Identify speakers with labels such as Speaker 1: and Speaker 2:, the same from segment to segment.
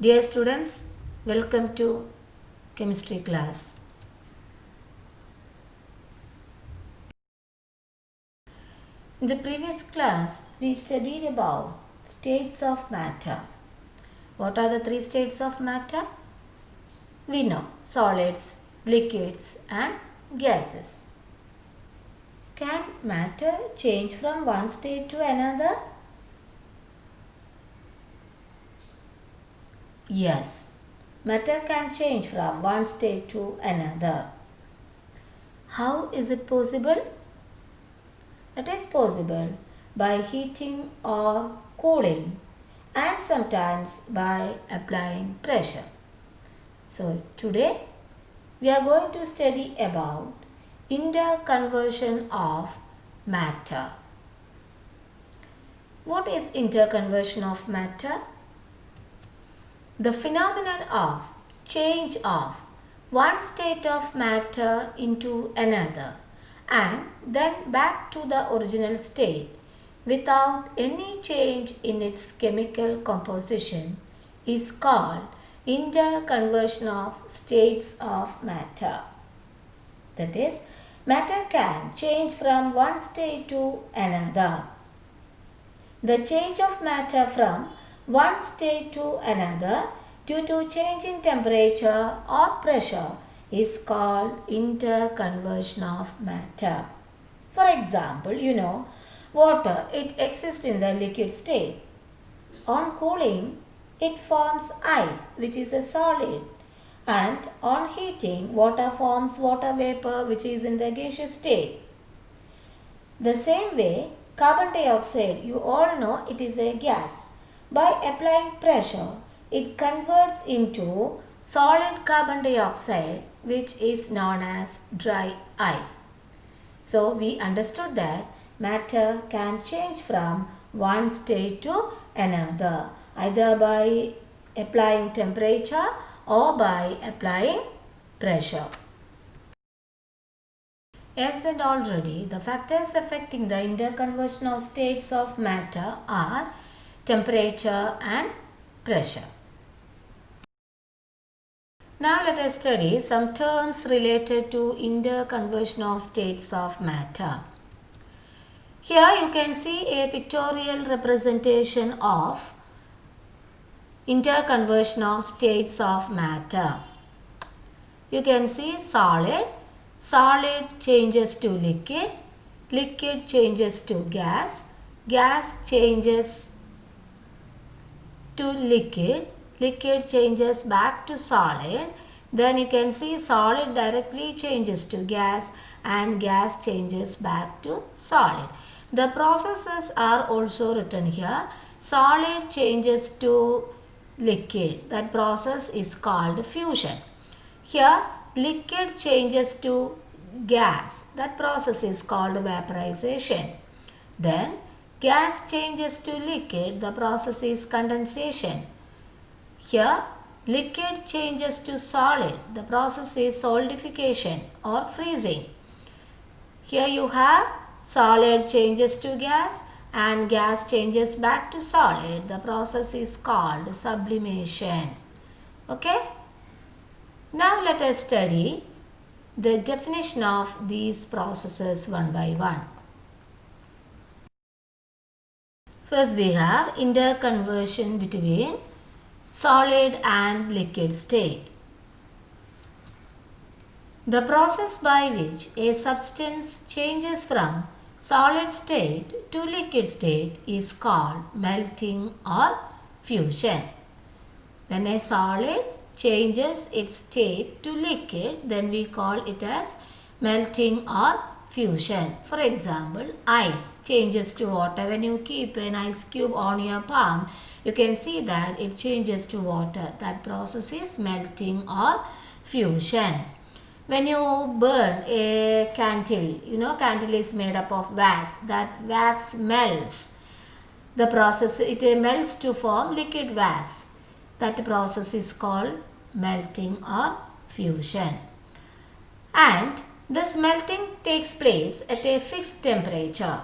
Speaker 1: Dear students, welcome to chemistry class. In the previous class, we studied about states of matter. What are the three states of matter? We know solids, liquids and gases. Can matter change from one state to another? Yes, matter can change from one state to another. How is it possible? It is possible by heating or cooling and sometimes by applying pressure. So today we are going to study about interconversion of matter. What is interconversion of matter? The phenomenon of change of one state of matter into another and then back to the original state without any change in its chemical composition is called interconversion of states of matter. That is, matter can change from one state to another. The change of matter from one state to another due to change in temperature or pressure is called interconversion of matter. For example, water, it exists in the liquid state. On cooling, it forms ice, which is a solid. And on heating, water forms water vapor, which is in the gaseous state. The same way, carbon dioxide, you all know it is a gas. By applying pressure, it converts into solid carbon dioxide, which is known as dry ice. So we understood that matter can change from one state to another, either by applying temperature or by applying pressure. As said already, the factors affecting the interconversion of states of matter are temperature and pressure. Now let us study some terms related to interconversion of states of matter. Here you can see a pictorial representation of interconversion of states of matter. You can see solid, solid changes to liquid, liquid changes to gas, gas changes to liquid, liquid changes back to solid, then you can see solid directly changes to gas and gas changes back to solid. The processes are also written here. Solid changes to liquid, that process is called fusion. Here liquid changes to gas, that process is called vaporization. Then gas changes to liquid, the process is condensation. Here, liquid changes to solid, the process is solidification or freezing. Here you have solid changes to gas and gas changes back to solid, the process is called sublimation. Okay? Now let us study the definition of these processes one by one. First we have interconversion between solid and liquid state. The process by which a substance changes from solid state to liquid state is called melting or fusion. When a solid changes its state to liquid, then we call it as melting or fusion. For example, ice changes to water. When you keep an ice cube on your palm, you can see that it changes to water. That process is melting or fusion. When you burn a candle, candle is made up of wax. That wax melts. The process, it melts to form liquid wax. That process is called melting or fusion. And this melting takes place at a fixed temperature.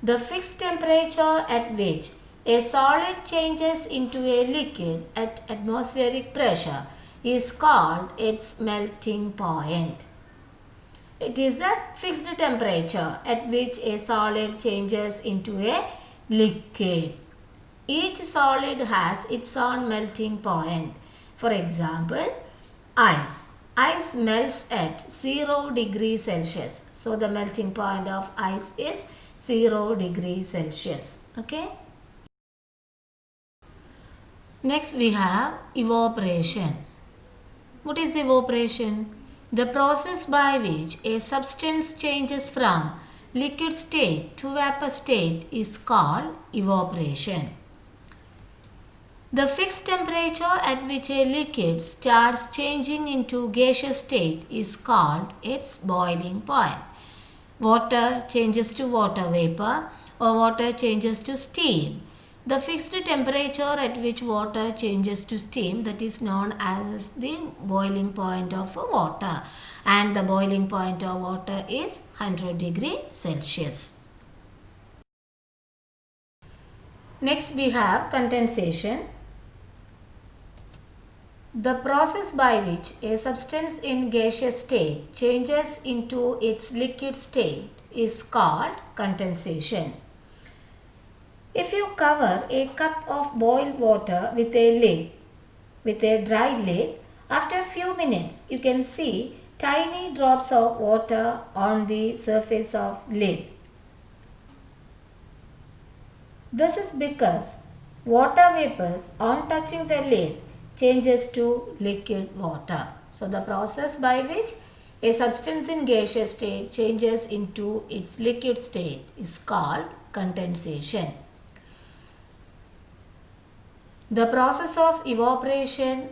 Speaker 1: The fixed temperature at which a solid changes into a liquid at atmospheric pressure is called its melting point. It is the fixed temperature at which a solid changes into a liquid. Each solid has its own melting point. For example, ice. Ice melts at 0 degrees Celsius. So the melting point of ice is 0 degrees Celsius. Okay. Next we have evaporation. What is evaporation? The process by which a substance changes from liquid state to vapor state is called evaporation. The fixed temperature at which a liquid starts changing into gaseous state is called its boiling point. Water changes to water vapor or water changes to steam. The fixed temperature at which water changes to steam, that is known as the boiling point of water, and the boiling point of water is 100 degrees Celsius. Next we have condensation. The process by which a substance in gaseous state changes into its liquid state is called condensation. If you cover a cup of boiled water with a dry lid, after a few minutes you can see tiny drops of water on the surface of lid. This is because water vapors on touching the lid changes to liquid water. So the process by which a substance in gaseous state changes into its liquid state is called condensation. The process of evaporation,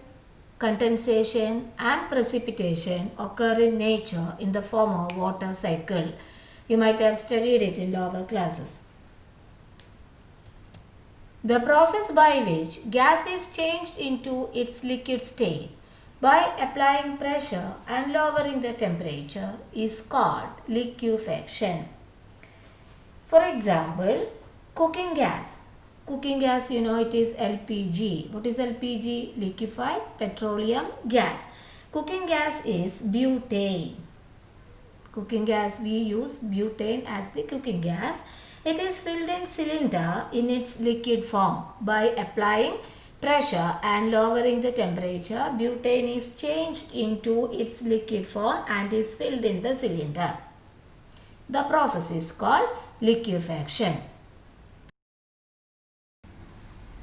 Speaker 1: condensation and precipitation occur in nature in the form of water cycle. You might have studied it in lower classes. The process by which gas is changed into its liquid state by applying pressure and lowering the temperature is called liquefaction. For example, cooking gas. Cooking gas, you know, it is LPG. What is LPG? Liquefied petroleum gas. Cooking gas is butane. Cooking gas, we use butane as the cooking gas. It is filled in cylinder in its liquid form. By applying pressure and lowering the temperature, butane is changed into its liquid form and is filled in the cylinder. The process is called liquefaction.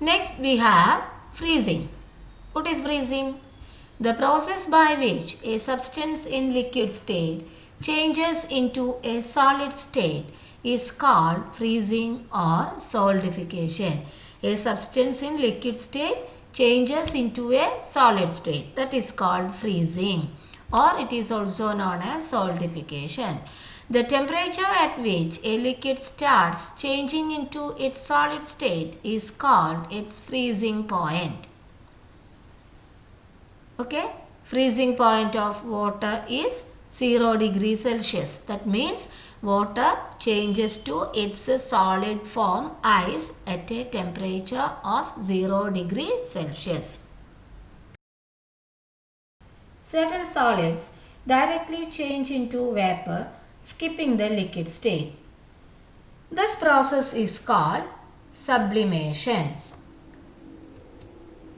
Speaker 1: Next we have freezing. What is freezing? The process by which a substance in liquid state changes into a solid state is called freezing or solidification. A substance in liquid state changes into a solid state, that is called freezing, or it is also known as solidification. The temperature at which a liquid starts changing into its solid state is called its freezing point. Okay, freezing point of water is 0 degrees Celsius. That means water changes to its solid form ice at a temperature of 0 degrees Celsius. Certain solids directly change into vapor, skipping the liquid state. This process is called sublimation.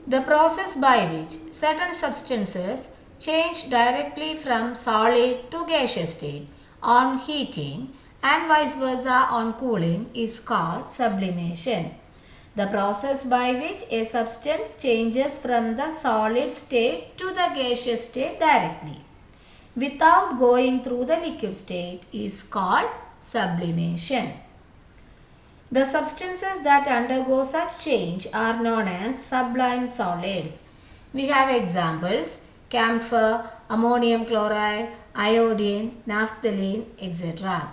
Speaker 1: The process by which certain substances change directly from solid to gaseous state on heating and vice versa on cooling is called sublimation. The process by which a substance changes from the solid state to the gaseous state directly without going through the liquid state is called sublimation. The substances that undergo such change are known as sublime solids. We have examples: camphor, ammonium chloride, iodine, naphthalene, etc.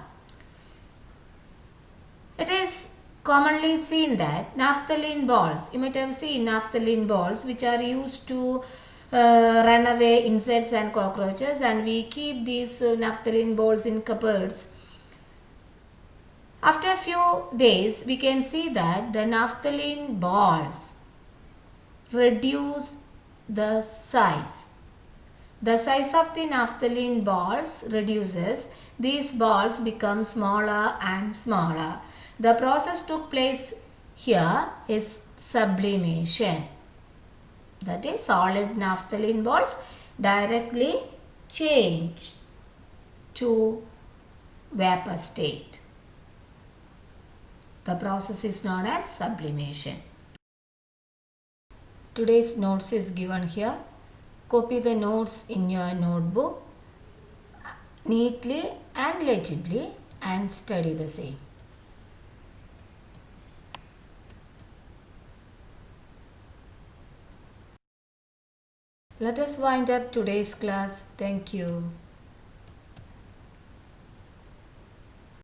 Speaker 1: It is commonly seen that naphthalene balls, you might have seen naphthalene balls which are used to run away insects and cockroaches, and we keep these naphthalene balls in cupboards. After a few days, we can see that the naphthalene balls reduce the size. The size of the naphthalene balls reduces. These balls become smaller and smaller. The process took place here is sublimation. That is, solid naphthalene balls directly change to vapor state. The process is known as sublimation. Today's notes is given here. Copy the notes in your notebook neatly and legibly and study the same. Let us wind up today's class. Thank you.